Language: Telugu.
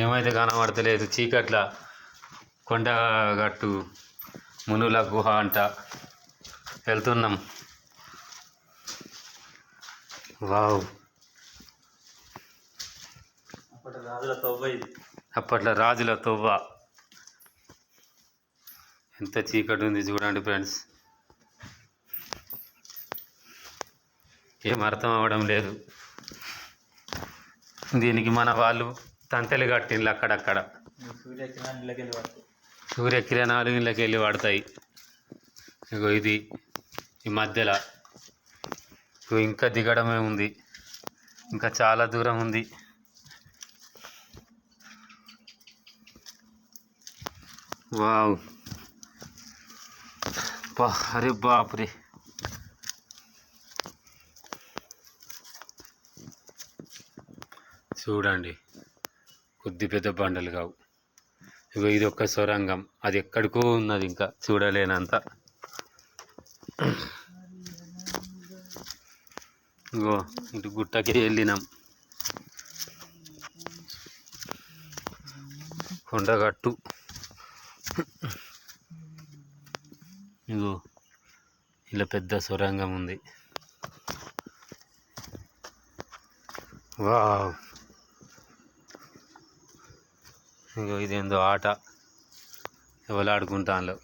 ఏమైతే కనబడతలేదు చీకట్ల. కొండగట్టు మునుల గుహ అంట వెళ్తున్నాం. వావ్, అప్పట్లో రాజుల తొవ్వ. ఎంత చీకటి ఉంది చూడండి ఫ్రెండ్స్, ఏం అర్థం అవ్వడం లేదు. దీనికి మన వాళ్ళు తంతెలు కట్టిండ్లు అక్కడక్కడ. సూర్యకిరణాలు ఇళ్ళకి వెళ్ళి పడతాయి. ఇగో ఇది ఈ మధ్యలో. ఇంకా దిగడమే ఉంది, ఇంకా చాలా దూరం ఉంది. వావ్, అరే బాపురే, చూడండి కొద్ది పెద్ద బండలు కావు. ఇగో ఇది ఒక్క సొరంగం, అది ఎక్కడికో ఉన్నది, ఇంకా చూడలేనంత. ఇగో ఇటు గుట్టకి వెళ్ళినాం. కొండగట్టు. ఇగో ఇలా పెద్ద సొరంగం ఉంది. వావ్, ఇగో ఇదేందో ఆట ఎవరు ఆడుకుంటాను.